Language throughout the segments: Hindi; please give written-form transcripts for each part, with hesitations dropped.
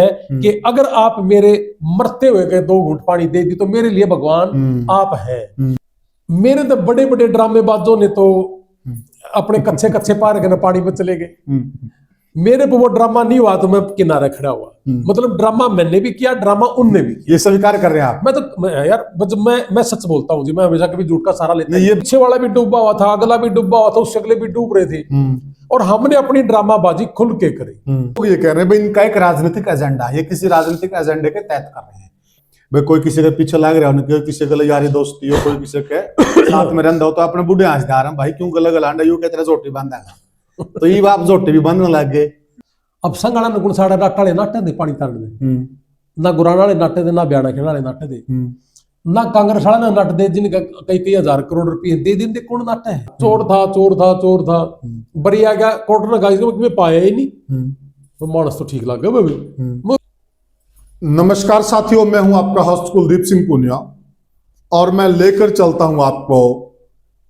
कि अगर आप मेरे मरते हुए के 2 घूंट पानी दे दी तो मेरे लिए भगवान आप हैं। मेरे तो बड़े बड़े ड्रामेबाजों ने तो अपने कच्चे कच्चे पार के पानी में चले गए। मेरे पे वो ड्रामा नहीं हुआ तो मैं किनारे खड़ा हुआ। मतलब ड्रामा मैंने भी किया, ड्रामा उनने भी किया। ये स्वीकार कर रहे हैं आप? मैं सच बोलता हूँ जी, मैं हमेशा कभी झूठ का सहारा लेता नहीं। ये पीछे वाला भी डूबा हुआ था, अगला भी डूबा हुआ था, उससे अगले भी डूब रहे थे और हमने अपनी ड्रामाबाजी खुल के करी। तो ये कह रहे हैं भाई इनका एक राजनीतिक एजेंडा है, ये किसी राजनीतिक एजेंडे के तहत कर रहे हैं। भाई कोई किसी के पीछे लग रहा है, किसी के यारी दोस्ती हो, कोई किसी के साथ में रहता हो तो अपने बुढ़े हंस जा रहे हैं, भाई क्यों गला गलांडा यू कहते जोटी बांधेगा तो ये आप जोटी भी बांधने लग गए। अब संगाला नगुण साढ़े नाटे नाटे दे पानी तारने दे ना गुराना वाले नाटे दे ना ब्याणा खेड़ा वाले नाटे दे ना कांग्रेस वाला ना नट दे जिनका कई हजार करोड़ रुपए दे दिन दे कौन नाटे है। चोर था बरी आ गया कोर्ट ने गाइस में पाया ही नहीं तो मानस तो ठीक लग गया। नमस्कार साथियों, मैं हूं आपका होस्ट कुलदीप सिंह पुनिया और मैं लेकर चलता हूं आपको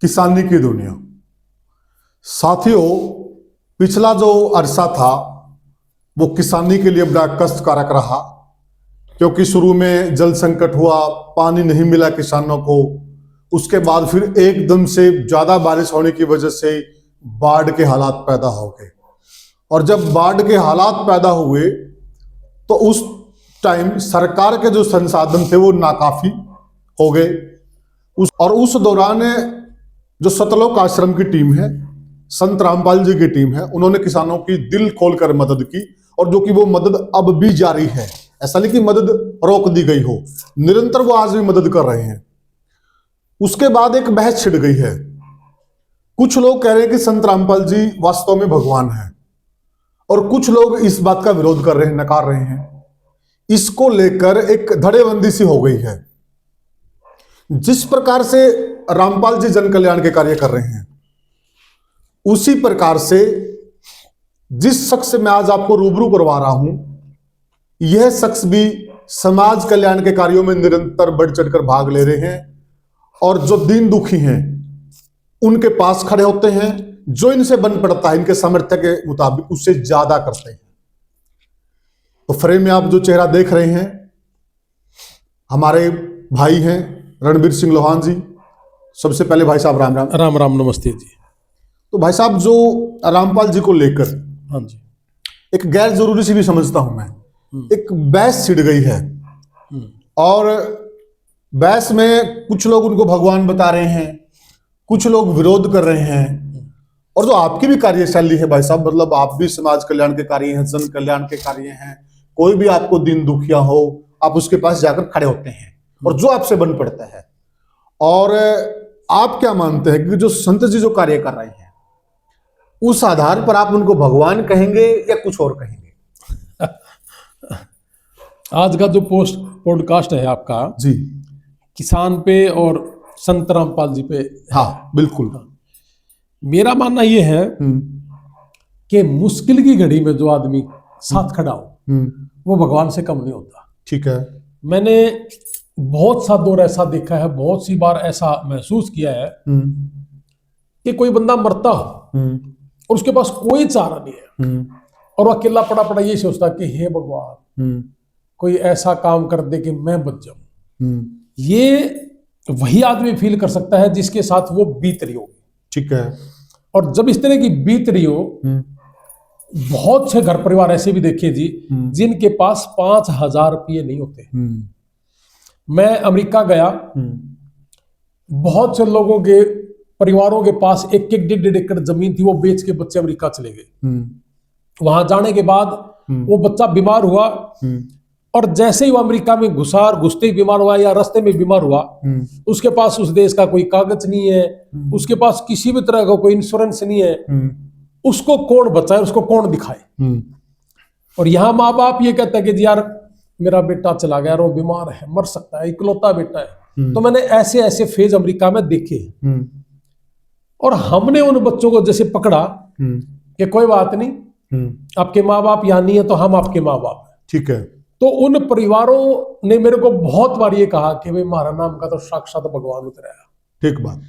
किसानी की दुनिया। साथियों, पिछला जो अरसा था वो किसानी के लिए बड़ा कष्टकारक रहा, क्योंकि शुरू में जल संकट हुआ, पानी नहीं मिला किसानों को। उसके बाद फिर एकदम से ज्यादा बारिश होने की वजह से बाढ़ के हालात पैदा हो गए और जब बाढ़ के हालात पैदा हुए तो उस टाइम सरकार के जो संसाधन थे वो नाकाफी हो गए। उस दौरान जो सतलोक आश्रम की टीम है, संत रामपाल जी की टीम है, उन्होंने किसानों की दिल खोलकर मदद की और जो कि वो मदद अब भी जारी है। ऐसा नहीं कि मदद रोक दी गई हो, निरंतर वो आज भी मदद कर रहे हैं। उसके बाद एक बहस छिड़ गई है। कुछ लोग कह रहे हैं कि संत रामपाल जी वास्तव में भगवान है और कुछ लोग इस बात का विरोध कर रहे हैं, नकार रहे हैं। इसको लेकर एक धड़ेबंदी सी हो गई है। जिस प्रकार से रामपाल जी जन कल्याण के कार्य कर रहे हैं, उसी प्रकार से जिस शख्स से मैं आज आपको रूबरू करवा रहा हूं, यह शख्स भी समाज कल्याण के कार्यों में निरंतर बढ़ चढ़कर भाग ले रहे हैं और जो दीन दुखी हैं उनके पास खड़े होते हैं। जो इनसे बन पड़ता है इनके सामर्थ्य के मुताबिक उससे ज्यादा करते हैं। तो फ्रेम में आप जो चेहरा देख रहे हैं, हमारे भाई हैं रणबीर सिंह लोहान जी। सबसे पहले भाई साहब राम राम। राम राम, नमस्ते जी। तो भाई साहब, जो रामपाल जी को लेकर हाँ जी एक गैर जरूरी सी भी समझता हूं मैं, एक बहस छिड़ गई है और बहस में कुछ लोग उनको भगवान बता रहे हैं, कुछ लोग विरोध कर रहे हैं। और जो आपकी भी कार्यशैली है भाई साहब, मतलब आप भी समाज कल्याण के कार्य हैं, जन कल्याण के कार्य हैं। कोई भी आपको दिन दुखिया हो, आप उसके पास जाकर खड़े होते हैं और जो आपसे बन पड़ता है। और आप क्या मानते हैं कि जो संत जी जो कार्य कर रहे हैं, उस आधार पर आप उनको भगवान कहेंगे या कुछ और कहेंगे? आज का जो पॉडकास्ट है आपका जी, किसान पे और संत रामपाल जी पे। हाँ बिल्कुल। मेरा मानना यह है कि मुश्किल की घड़ी में जो आदमी साथ खड़ा हो वो भगवान से कम नहीं होता। ठीक है। मैंने बहुत सा दौर ऐसा देखा है, बहुत सी बार ऐसा महसूस किया है कि कोई बंदा मरता हो और उसके पास कोई चारा नहीं है और वो अकेला पड़ा पड़ा ये सोचता कि हे भगवान कोई ऐसा काम कर दे कि मैं बच जाऊं। ये वही आदमी फील कर सकता है जिसके साथ वो बीत रही होगी। ठीक है। और जब इस तरह की बीत रही हो, बहुत से घर परिवार ऐसे भी देखे जी जिनके पास 5,000 रुपये नहीं होते। मैं अमेरिका गया, बहुत से लोगों के परिवारों के पास 1-1, 1.5 एकड़ जमीन थी, वो बेच के बच्चे अमेरिका चले गए। वहां जाने के बाद वो बच्चा बीमार हुआ और जैसे ही वो अमेरिका में घुसते ही बीमार हुआ या रास्ते में बीमार हुआ, उसके पास उस देश का कोई कागज नहीं है, उसके पास किसी भी तरह का कोई इंश्योरेंस नहीं है। उसको कौन बचाए, उसको कौन दिखाए? और यहाँ माँ बाप ये कहता है कि यार मेरा बेटा चला गया, वो बीमार है, मर सकता है, इकलौता बेटा है। तो मैंने ऐसे ऐसे फेज अमेरिका में देखे और हमने उन बच्चों को जैसे पकड़ा कि कोई बात नहीं, आपके माँ बाप यहाँ नहीं है तो हम आपके माँ बाप हैं। ठीक है। तो उन परिवारों ने मेरे को बहुत बार ये कहा कि भाई हमारा नाम का तो साक्षात भगवान उतरा है। ठीक बात।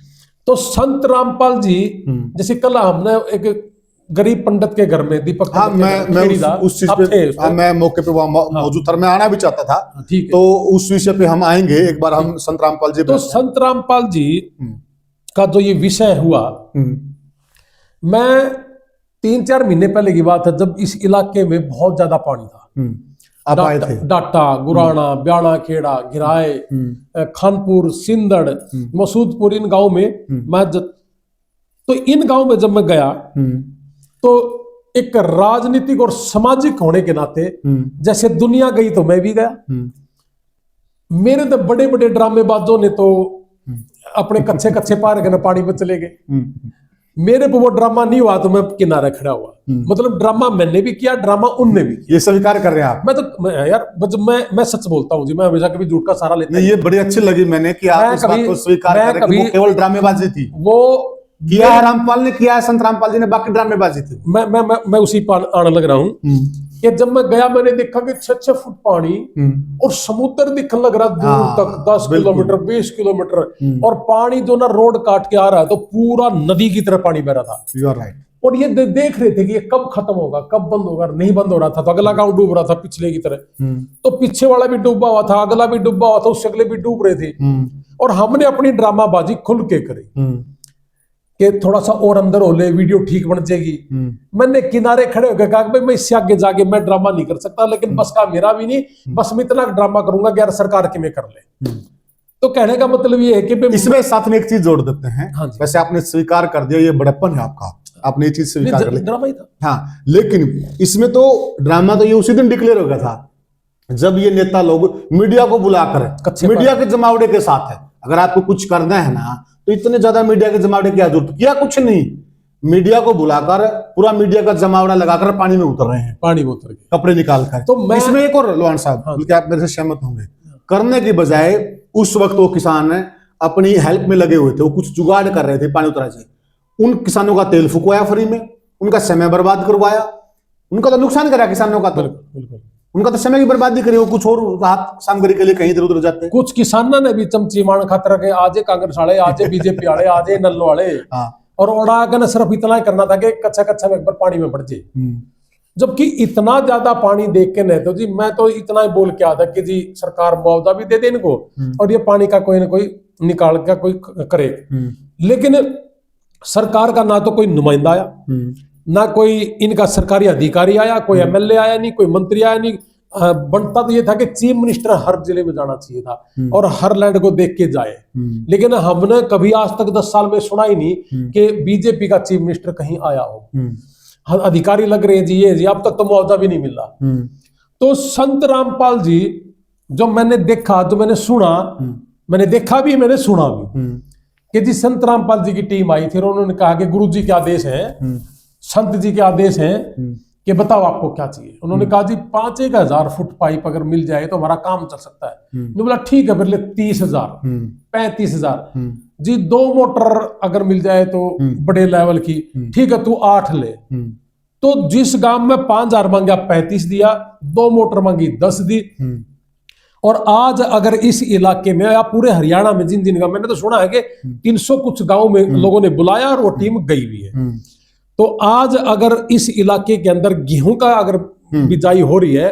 तो संत रामपाल जी, जैसे कल हमने एक गरीब पंडित के घर में, दीपक हाँ, पंडित के घर में, मैं खेड़ीदा, उस चीज आप थे पे, उस हाँ, पे? मैं मौके पे वहाँ मौजूद था, मैं आना भी चाहता था। ठीक है। तो उस विषय पे हम आएंगे एक बार, हम संत रामपाल जी तो संत रामपाल जी का जो ये विषय हुआ, मैं 3-4 महीने पहले की बात है, जब इस इलाके में बहुत ज्यादा पानी था। आप आए थे? डाटा, गुराना, ब्याणा खेड़ा, घिराए, खानपुर, सिंदड़, मसूदपुर, इन गांव में तो इन गांव में जब मैं गया तो एक राजनीतिक और सामाजिक होने के नाते जैसे दुनिया गई तो मैं भी गया। मेरे तो बड़े बड़े ड्रामेबाजों ने तो अपने कच्चे कच्चे पार के पानी में चले गए। मेरे पे वो ड्रामा नहीं हुआ तो मैं किनारे खड़ा हुआ। मतलब ड्रामा मैंने भी किया, ड्रामा उनने भी किया। ये स्वीकार कर रहे हैं आप? मैं सच बोलता हूँ जी, मैं हमेशा कभी झूठ का सहारा लेता नहीं, ये बड़ी अच्छी लगी मैंने कि आप इस बात को स्वीकार कर रहे हैं कि वो केवल ड्रामेबाजी थी। वो किया है रामपाल ने, किया है संत रामपाल जी ने, बाकी ड्रामेबाजी थी। मैं उसी पर आने लग रहा हूँ कि जब मैं गया मैंने देखा कि 6-6 फुट पानी और समुद्र दिखने लग रहा दूर तक, 10 किलोमीटर 20 किलोमीटर, और पानी जो ना रोड काट के आ रहा है तो पूरा नदी की तरह पानी बह रहा था। You are right. और ये देख रहे थे कि ये कब खत्म होगा, कब बंद होगा। नहीं बंद हो रहा था तो अगला गांव डूब रहा था पिछले की तरह, तो पीछे वाला भी डूबा हुआ था, अगला भी डूबा हुआ था, उससे अगले भी डूब रहे थे। और हमने अपनी ड्रामाबाजी खुल के करी कि थोड़ा सा और अंदर हो ले, वीडियो ठीक बन जाएगी। मैंने किनारे खड़े होकर कहा भाई मैं इससे आगे जाके मैं ड्रामा नहीं कर सकता, लेकिन बस का मेरा भी नहीं, बस मैं इतना ड्रामा करूंगा कि यार सरकार के में कर ले। तो कहने का मतलब ये है कि इसमें साथ में एक चीज जोड़ देते हैं। हाँ, वैसे आपने स्वीकार कर दिया, ये बड़प्पन है आपका, आपने ये चीज स्वीकार कर ली। ड्रामा ही था। हाँ, लेकिन इसमें तो ड्रामा तो ये उसी दिन डिक्लेयर हो गया था जब ये नेता लोग मीडिया को बुलाकर, मीडिया के जमावड़े के साथ है, अगर आपको कुछ करना है ना तो इतने ज्यादा मीडिया के जमावड़े की जरूरत, किया कुछ नहीं, मीडिया को बुलाकर पूरा मीडिया का जमावड़ा लगाकर पानी में उतर रहे हैं, पानी में उतर के कपड़े निकाल कर। तो मैं इसमें एक और लोहान साहब, बल्कि आप मेरे से सहमत होंगे, करने की बजाय उस वक्त वो किसान अपनी हेल्प में लगे हुए थे, वो कुछ जुगाड़ कर रहे थे पानी उतरा से। उन किसानों का तेल फुकवाया फ्री में, उनका समय बर्बाद करवाया, उनका तो नुकसान करा किसानों का, तो उनका तो समय की बर्बादी करी, वो कुछ और राहत सामग्री के लिए कहीं इधर उधर जाते। कुछ किसानों ने भी चमची मान खातर के आजे कांग्रेस वाले, आजे बीजेपी वाले, आजे नल्लो वाले, और उड़ा के सिर्फ इतना ही करना था कि कच्चा कच्चा में एक बार पानी में बढ़ जाए। जबकि इतना ज्यादा पानी देख के नहीं तो जी मैं तो इतना ही बोल के आता कि जी सरकार मुआवजा भी दे दे इनको, और ये पानी का कोई ना कोई निकाल के कोई करे। लेकिन सरकार का ना तो कोई नुमाइंदा आया, ना कोई इनका सरकारी अधिकारी आया, कोई एमएलए आया नहीं, कोई मंत्री आया नहीं। बनता तो ये था कि चीफ मिनिस्टर हर जिले में जाना चाहिए था और हर लैंड को देख के जाए। लेकिन हमने कभी आज तक 10 साल में सुना ही नहीं कि बीजेपी का चीफ मिनिस्टर कहीं आया हो। अधिकारी लग रहे हैं जी, ये जी, अब तक तो मुआवजा भी नहीं मिल रहा। तो संत रामपाल जी जो मैंने देखा, जो मैंने सुना, मैंने देखा भी, मैंने सुना भी कि जी संत रामपाल जी की टीम आई थी और उन्होंने कहा कि गुरु जी के आदेश हैं, संत जी के आदेश हैं कि बताओ आपको क्या चाहिए। उन्होंने कहा जी 5,000 फुट पाइप अगर मिल जाए तो हमारा काम चल सकता है। मैं बोला ठीक है, फिर ले 30,000, 35,000 जी, 2 मोटर अगर मिल जाए तो बड़े लेवल की, ठीक है तू 8 ले। तो जिस गांव में 5,000 मांगा 35 दिया, 2 मोटर मांगी 10 दी। और आज अगर इस इलाके में या पूरे हरियाणा में जिन जिन का, मैंने तो सुना है कि 300 कुछ गांव में लोगों ने बुलाया और वो टीम गई भी है। तो आज अगर इस इलाके के अंदर गेहूं का अगर बिजाई हो रही है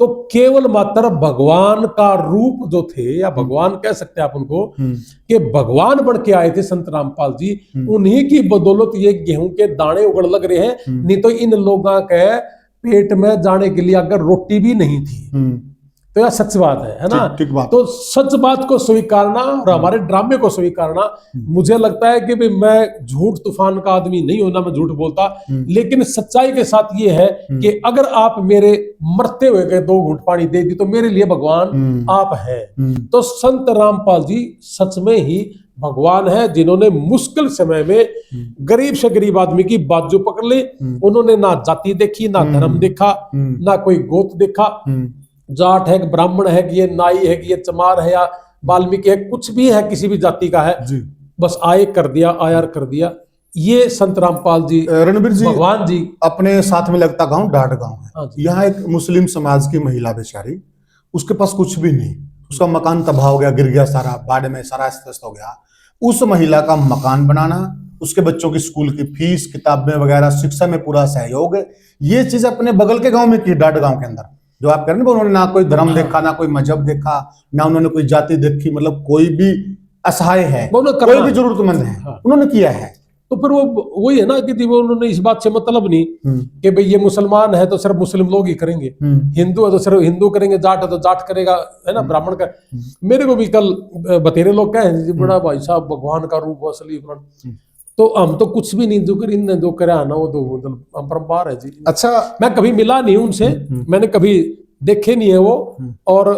तो केवल मात्र भगवान का रूप जो थे, या भगवान कह सकते हैं आप उनको, कि भगवान बन के आए थे संत रामपाल जी, उन्हीं की बदौलत ये गेहूं के दाने उगड़ लग रहे हैं। नहीं तो इन लोगों के पेट में जाने के लिए अगर रोटी भी नहीं थी। तो यह सच बात है ना? ठीक बात। तो सच बात को स्वीकारना और हमारे ड्रामे को स्वीकारना, मुझे लगता है कि मैं झूठ तूफान का आदमी नहीं हूं, ना मैं झूठ बोलता, लेकिन सच्चाई के साथ ये है कि अगर आप मेरे मरते हुए के 2 घूंट पानी दे दी तो मेरे लिए भगवान आप हैं। तो संत रामपाल जी सच में ही भगवान है, जिन्होंने मुश्किल समय में गरीब से गरीब आदमी की बाजू पकड़ ली। उन्होंने ना जाति देखी, ना धर्म देखा, ना कोई गोत देखा, जाट है कि ब्राह्मण है कि ये नाई है कि ये चमार है या वाल्मीकि है, कुछ भी है, किसी भी जाति का है जी। बस आए कर दिया, आयर कर दिया। ये संत रामपाल जी, रणबीर जी, भगवान जी। अपने साथ में लगता गांव डाट गांव है, यहाँ एक मुस्लिम समाज की महिला बेचारी, उसके पास कुछ भी नहीं, उसका मकान तबाह हो गया, गिर गया सारा, बाढ़ में सारा अस्त व्यस्त हो गया। उस महिला का मकान बनाना, उसके बच्चों की स्कूल की फीस, किताबें वगैरह, शिक्षा में पूरा सहयोग। ये चीज अपने बगल के गांव में की, डाट गांव के अंदर जो आप कह रहे हैं, उन्होंने ना कोई धर्म देखा, ना कोई मजहब देखा, ना उन्होंने कोई जाति देखी, मतलब कोई भी असहाय है, कोई भी जरूरतमंद है, उन्होंने किया है। तो फिर वो वही है ना कि जी वो उन्होंने इस बात से मतलब नहीं कि भाई ये मुसलमान है तो सिर्फ मुस्लिम लोग ही करेंगे, हिंदू है तो सिर्फ हिंदू करेंगे, जाट है तो जाट करेगा, है ना, ब्राह्मण का। मेरे को भी कल बतेरे लोग कहे बड़ा भाई साहब भगवान का रूप असली, तो हम तो कुछ भी नहीं, जो कर इनने जो करा ना वो तो मतलब अपरंपार है जी। अच्छा, मैं कभी मिला नहीं उनसे, मैंने कभी देखे नहीं है वो, और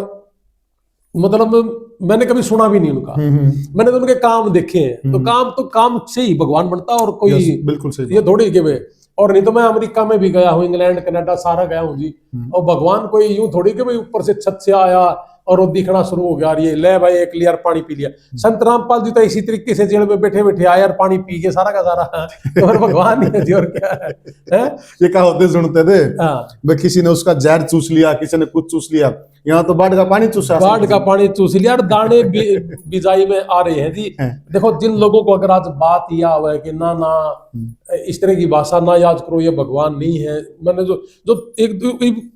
मतलब मैंने कभी सुना भी नहीं उनका, मैंने तो उनके काम देखे हैं, तो काम से ही भगवान बनता है, और कोई बिल्कुल सही ये थोड़ी के वे। और नहीं तो मैं अमेरिका में भी गया हूँ, इंग्लैंड कनाडा सारा गया हूँ जी, और भगवान कोई यूं थोड़ी के भाई ऊपर से छत से आया और वो दिखना शुरू हो गया, ये ले भाई एक लिया पानी पी लिया। संत रामपाल जी तो इसी तरीके से जेल में बैठे बैठे आया और पानी पी के सारा का सारा, तो फिर भगवान ही है जी, और क्या है? ये क्या होते सुनते थे, भाई किसी ने उसका जहर चूस लिया, किसी ने कुछ चूस लिया, यहाँ तो बाढ़ का पानी चूसा, बाढ़ का पानी चूस लिया, और दाने बिजाई में आ रहे हैं जी। देखो जिन लोगों को अगर आज बात यह हुआ है कि ना ना इस तरह की भाषा ना याद करो, ये भगवान नहीं है, मैंने जो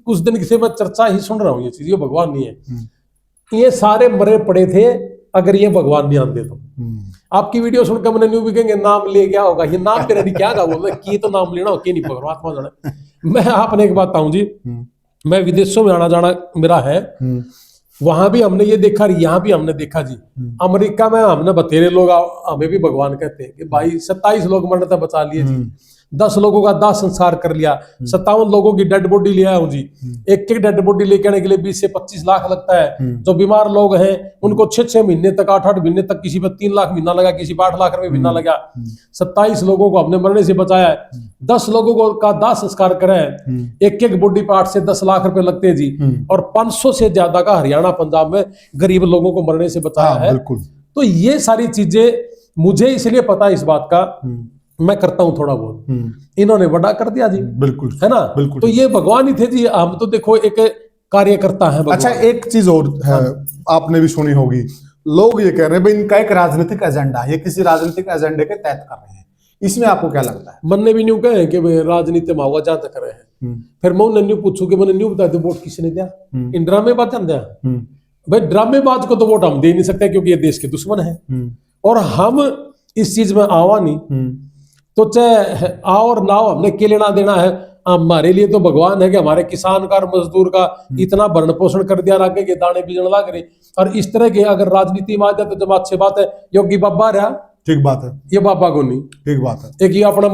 कुछ दिन से मैं चर्चा ही सुन रहा हूँ, ये चीज ये भगवान नहीं है, ये सारे मरे पड़े थे अगर ये भगवान नहीं आते तो। आपकी वीडियो सुनकर मैंने न्यू भी कहेंगे नाम ले क्या होगा, ये नाम तेरा नहीं क्या बोल रहे की, तो नाम लेना हो कि नहीं, परमात्मा जाने। मैं आपने एक बात बताऊं जी, मैं विदेशों में आना जाना मेरा है, वहां भी हमने ये देखा, यहाँ भी हमने देखा जी। अमेरिका में हमने बतेरे लोग हमें भी भगवान कहते हैं कि भाई 27 लोग मरने तक बचा लिए जी, 10 लोगों का दाह संस्कार कर लिया, 57 लोगों की डेड बॉडी ले आया हूँ जी। एक डेड बॉडी लेके आने के लिए 20 से 25 लाख लगता है। जो बीमार लोग हैं उनको 6-6 महीने तक, 8-8 महीने तक, किसी पर 3 लाख महीना लगा, किसी पर 8 लाख रुपए महीना लगा। 27 लोगों को हमने मरने से बचाया है, 10 लोगों को का दाह संस्कार करा है, एक बॉडी पर 8 से 10 लाख रुपए लगते हैं जी, और 500 से ज्यादा का हरियाणा पंजाब में गरीब लोगों को मरने से बचाया है। तो ये सारी चीजें मुझे इसलिए पता है इस बात का, मैं करता हूं थोड़ा बहुत, इन्होंने बड़ा कर दिया जी, बिल्कुल है ना, बिल्कुल। तो ये भगवान ही थे जी, हम तो देखो एक कार्यकर्ता है। अच्छा, एक चीज और है, आपने भी सुनी होगी, लोग ये कह रहे हैं भाई इनका एक राजनीतिक एजेंडा, ये किसी राजनीतिक एजेंडे के तहत कर रहे हैं, इसमें आपको क्या लगता है? मैंने भी न्यू कहे कि राजनीति में हुआ जहां तक कर रहे हैं, फिर मैं न्यू पूछू कि मैंने न्यू बता दो वोट किसने दिया, इन ड्रामेबाज जान दिया भाई, ड्रामेबाज को तो वोट हम दे नहीं सकते क्योंकि ये देश के दुश्मन है, और हम इस चीज में आवा नहीं, तो चाहे आओ और ना हो, हमने के लेना देना है। हमारे लिए तो भगवान है कि हमारे किसान का और मजदूर का इतना भरण पोषण कर दिया, राके के दाने बीजन लग रहे। और इस तरह के अगर राजनीति में आ जाए तो जब अच्छी बात है, योगी बाबा रहा, ठीक बात है, ये बाबा को नहीं, ठीक बात है। एक ये अपना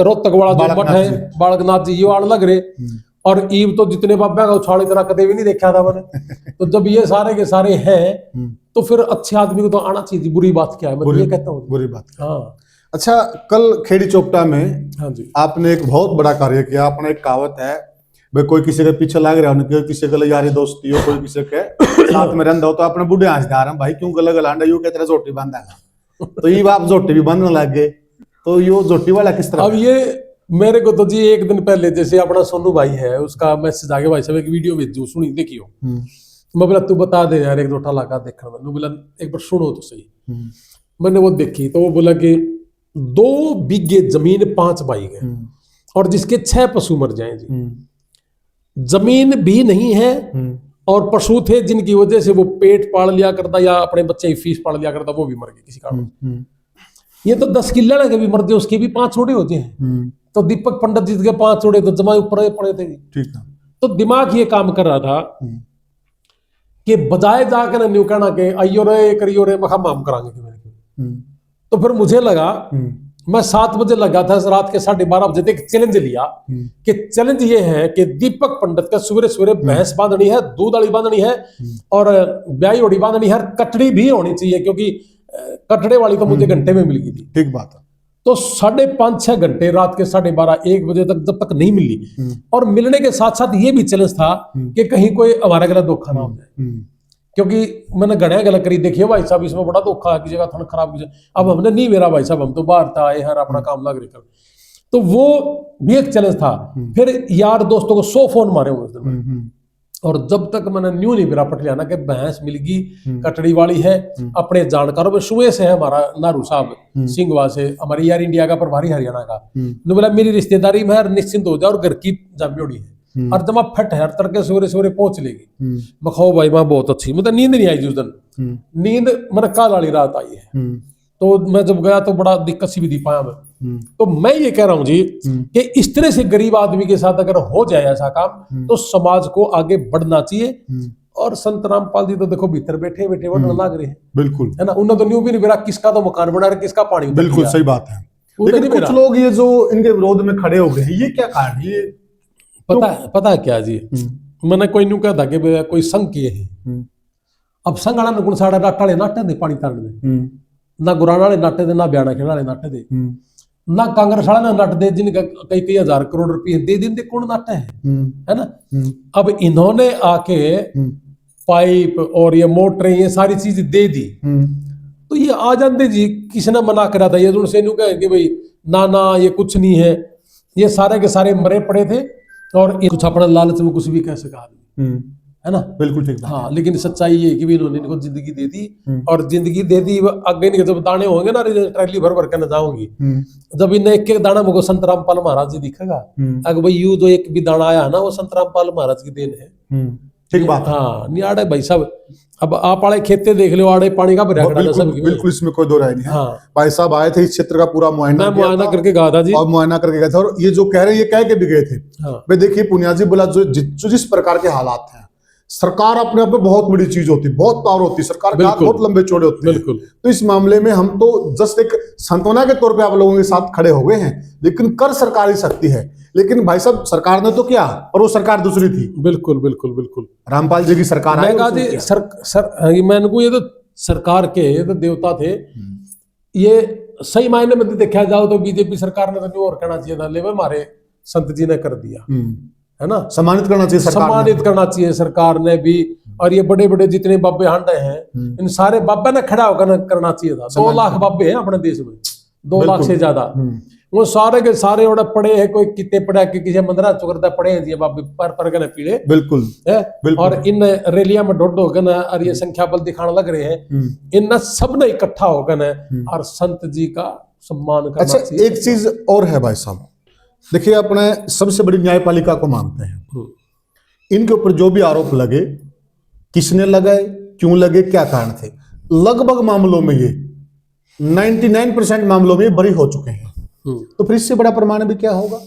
रोहतक वाला जो मठ है बालकनाथ जी, ये आड़ लग रहे, और ईव तो जितने बाबा का उछाल इतना कदे भी नहीं देखा था मैंने। तो जब ये सारे के सारे हैं तो फिर अच्छे आदमी को तो आना चाहिए, बुरी बात क्या है, मैं ये कहता हूँ, बुरी बात। हाँ, अच्छा, कल खेड़ी चोपटा में हाँ जी, आपने एक बहुत बड़ा कार्य किया। आपने एक कहावत है भाई, कोई किसी के पीछे लग रहा हो, कोई किसी के यारी दोस्ती हो, कोई किसी के साथ में रहता हो, तो अपने बुढ़े हंस जा रहे हैं भाई, क्यों गला गलांडा यू कहते जोटी बांधा है, तो ये आप जोटी भी बांधने लग गए, तो यो जोटी वाला किस तरह? अब ये मेरे को तो जी एक दिन पहले जैसे अपना सोनू भाई है, उसका मैसेज आ गया, भाई साहब एक वीडियो भेजो, सुनी देखियो। मैं बोला तू बता दे यार, एक दो लगा देखा, मैंने बोला एक बार सुनो तो सही। मैंने वो देखी तो वो बोला कि 2 बीघे जमीन 5 भाई गए, और जिसके 6 पशु मर जाए जी, जमीन भी नहीं है और पशु थे जिनकी वजह से वो पेट पाल लिया करता या अपने बच्चे की फीस पाल लिया करता, वो भी मर गए किसी कारण। ये तो 10 किले के भी मर गए, उसके भी 5 छोड़े होते हैं। तो दीपक पंडित जी के 5 छोड़े तो जमा ऊपर पड़े थे, ठीक है। तो दिमाग ये काम कर रहा था कि बजाय जाकर न्यू कहना के आइयो रे करियो रे मखा माम करांगे, तो फिर मुझे लगा, मैं 7 बजे लगा था, रात के 12:30 बजे तक चैलेंज लिया कि चैलेंज ये है कि दीपक पंडित का सवेरे सवेरे भैंस बांधनी है, दूध वाली बांधनी है, और ब्याई ओड़ी बांधनी है, कटड़ी भी होनी चाहिए, क्योंकि कटड़े वाली तो मुझे घंटे में मिल गई थी, ठीक बात है। तो 5.5-6 घंटे रात के 12:30-1 बजे तक जब तक नहीं मिली, और मिलने के साथ साथ ये भी चैलेंज था कि कहीं कोई हमारा गला धोखा ना हो जाए, क्योंकि मैंने गणा गलत करी, देखिए भाई साहब इसमें बड़ा धोखा की जगह थन खराब की जगह, अब हमने नहीं मेरा भाई साहब, हम तो बाहर था आए हर अपना काम लग रहे कर, तो वो भी एक चैलेंज था। फिर यार दोस्तों को 100 फोन मारे उस दिन, और जब तक मैंने न्यू नहीं मेरा पट लिया ना कि भैंस मिलगी कटड़ी वाली है अपने जानकारों में सुबह से है हमारा नारू साहब सिंगवा से हमारी एयर इंडिया का प्रभारी हरियाणा का ने बोला मेरी रिश्तेदारी में है निश्चिंत हो जाओ और घर की जामियोड़ी है और जमा फट है तड़के सवेरे सवेरे पहुंच लेगी मैं खाओ भाई माँ बहुत अच्छी मतलब नींद नहीं आई उस दिन नींद मैंने काल वाली रात आई है तो मैं जब गया तो बड़ा दिक्कत सी भी दी पाया मैं तो मैं ये कह रहा हूं जी कि इस तरह से गरीब आदमी के साथ अगर हो जाए ऐसा काम तो समाज को आगे बढ़ना चाहिए और संत रामपाल जी तो देखो भीतर बैठे बैठे बढ़ने लग रहे हैं बिल्कुल है ना उन्होंने तो न्यू भी नहीं मेरा किसका तो मकान बना रहा किसका पानी बिल्कुल सही बात है लेकिन कुछ लोग ये जो इनके विरोध में खड़े हो गए हैं ये क्या कारण ये पता है क्या जी मैंने कोई न्यू कहा था कि कोई संघ किए है अब संघ वाला गुण साढ़े नाटाले नाटे दे पानी तारने दे ना गुराना वाले नाटे दे ना ब्याणा खेड़ा वाले नाटे दे ना कांग्रेस वाला ना नट दे जिनका कई कई हजार करोड़ रुपए दे दिन दे कौन नाटे है ना अब इन्होंने आके पाइप और ये मोटरें ये सारी चीज दे दी तो ये आ जाते जी किसने मना करा था ये जो से कहे कि भाई ना ये कुछ नहीं है ये सारे के सारे मरे पड़े थे और कुछ अपना लालच में कुछ भी कह सका आदमी है ना बिल्कुल ठीक हाँ लेकिन सच्चाई ये कि भी इन्होंने इनको जिंदगी दे दी और जिंदगी दे दी आगे इनके जब दाने होंगे ना ट्रैली भर भर के न जाऊंगी जब इन्हें एक एक दाना मुझको संत रामपाल महाराज जी दिखेगा अगर भाई यू जो एक भी दाना आया है ना वो संत रामपाल महाराज की देन है ठीक बात हाँ नहीं आड़े भाई साहब अब आप आड़े खेते देख लो आड़े पानी का भरा खड़ा सब बिल्कुल इसमें कोई दो राय नहीं है हाँ भाई साहब आए थे इस क्षेत्र का पूरा मैं मुआयना करके गया था जी और मुआयना करके गए थे और ये जो कह रहे हैं ये कह के भी गए थे भाई देखिए पुनिया जी बोला जो जिस प्रकार के हालात हैं सरकार अपने आप में बहुत बड़ी चीज होती है बहुत पावर होती है सरकार के हाथ बहुत लंबे चौड़े होते हैं बिल्कुल तो इस मामले में हम तो जस्ट एक सांत्वना के तौर पे आप लोगों के साथ खड़े हो गए हैं लेकिन कर सरकारी शक्ति है लेकिन भाई साहब सरकार ने तो क्या और वो सरकार दूसरी थी बिल्कुल बिल्कुल बिल्कुल रामपाल जी की सरकार मैं कहा जी मैंने को ये तो सरकार के ये तो देवता थे ये सही मायने में देखा जाओ तो बीजेपी सरकार ने तो और कहना चाहिए था लेवल हमारे संत जी ने कर दिया है ना सम्मानित करना चाहिए सम्मानित करना चाहिए सरकार ने भी और ये बड़े बड़े जितने बाबे हांडे हैं इन सारे बाबे ने खड़ा होकर करना चाहिए था 2 लाख बाबे हैं अपने देश में 2 लाख से ज्यादा वो सारे के सारे और पड़े हैं कोई कितने पड़ा कि किसी मंदिरा चुकरता पड़े हैं जी बाबे पर के पीड़े बिल्कुल है और इन रैलिया में ढोड होकर ना और ये संख्या बल दिखाने लग रहे हैं इन सब ने इकट्ठा होकर ना और संत जी का सम्मान करना चाहिए। अच्छा एक चीज और है भाई साहब देखिए अपने सबसे बड़ी न्यायपालिका को मानते हैं इनके ऊपर जो भी आरोप लगे किसने लगाए क्यों लगे क्या कारण थे लगभग मामलों में ये 99% मामलों में बरी हो चुके हैं तो फिर इससे बड़ा प्रमाण भी क्या होगा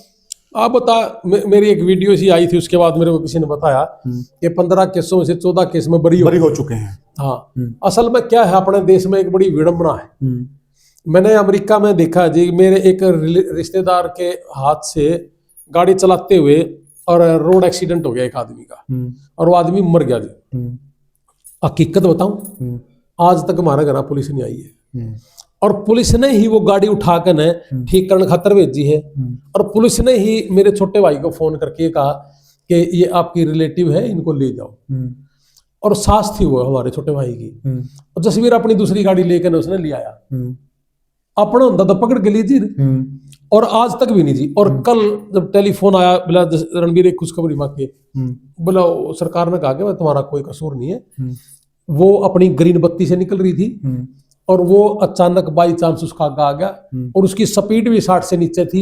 आप बता मेरी एक वीडियो सी आई थी उसके बाद मेरे को किसी ने बताया कि 15 केसों में से 14 केस में बरी हो चुके हैं हाँ असल में क्या है अपने देश में एक बड़ी विडंबना है मैंने अमेरिका में देखा जी मेरे एक रिश्तेदार के हाथ से गाड़ी चलाते हुए और रोड एक्सीडेंट हो गया एक आदमी का और वो आदमी मर गया जी हकीकत बताऊं आज तक हमारे घर पुलिस नहीं आई है और पुलिस ने ही वो गाड़ी उठाकर ने ठीक करने खातर भेजी है और पुलिस ने ही मेरे छोटे भाई को फोन करके कहा कि ये आपकी रिलेटिव है इनको ले जाओ और सास थी वो हमारे छोटे भाई की और जसवीर अपनी दूसरी गाड़ी लेकर उसने ले आया अपना होता तो पकड़ के लीजिए और आज तक भी नहीं जी और कल जब टेलीफोन आया बोला रणबीर एक खुशखबरी मांगे बोला सरकार ने कहा कि तुम्हारा कोई कसूर नहीं है वो अपनी ग्रीन बत्ती से निकल रही थी और वो अचानक बाई चांस उसका आगे आ गया और उसकी स्पीड भी 60 से नीचे थी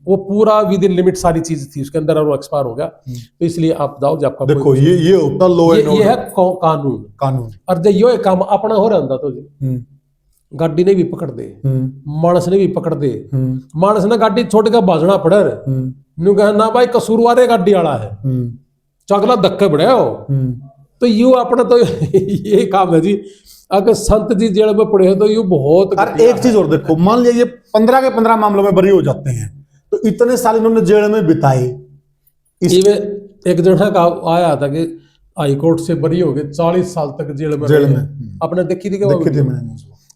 वो पूरा विद इन लिमिट सारी चीज थी उसके अंदर और वो एक्सपायर हो गया तो इसलिए आप जाओ जब आपका देखो ये होता लो ये है कानून और जब ये काम अपना हो रहा था तो जी गाड़ी ने भी पकड़ दे मानस ने भी पकड़ दे मानस ने गाड़ी छोड़ के भाजना पड़े न्यू कहा ना भाई कसूरवार गाड़ी वाला है चगला धक्के बड़े हो तो यू अपना तो ये काम है जी अगर संत जी जेल में पड़े हैं तो यू बहुत और एक चीज और देखो मान लिया ये 15 के 15 मामलों में बरी हो जाते हैं तो इतने साल इन्होंने जेल में बिताए एक जना का आया था कि हाई कोर्ट से बरी हो गए 40 साल तक जेल में आपने देखी थी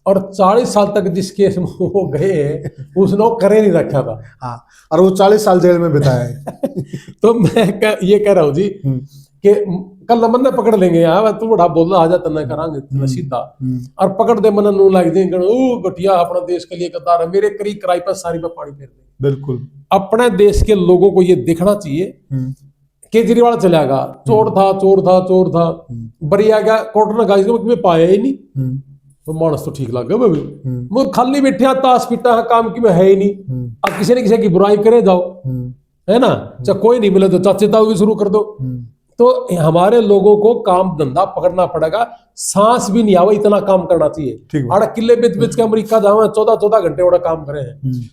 और 40 साल तक जिस केस में वो गए उसने करे नहीं रखा था हाँ और वो 40 साल जेल में बिताया है तो मैं ये कह रहा हूँ जी कि कल मन ने पकड़ लेंगे यार तू बड़ा बोलना आ जाता ना करांगे सीधा और पकड़ दे मन नू लग देंगे गठिया अपना देश के लिए कतार है मेरे करी कराई पर सारी पे पानी फेर दे बिल्कुल अपने देश के लोगों को ये देखना चाहिए केजरीवाल चला गया, चोर था बढ़िया गया कोर्ट ने गाइस में पाया ही नहीं। तो मानस तो ठीक लग गया भाई, मैं खाली बैठे ताश पीटा काम की में है ही नहीं। अब किसी ने किसी की बुराई करे जाओ, है ना, चाहे कोई नहीं मिले तो चाचे ताऊ भी शुरू कर दो। तो हमारे लोगों को काम धंधा पकड़ना पड़ेगा, सांस भी नहीं आवा इतना काम करना चाहिए। 8 किले बेच बेच के अमेरिका जावे 14-14 घंटे वाला काम करे हैं।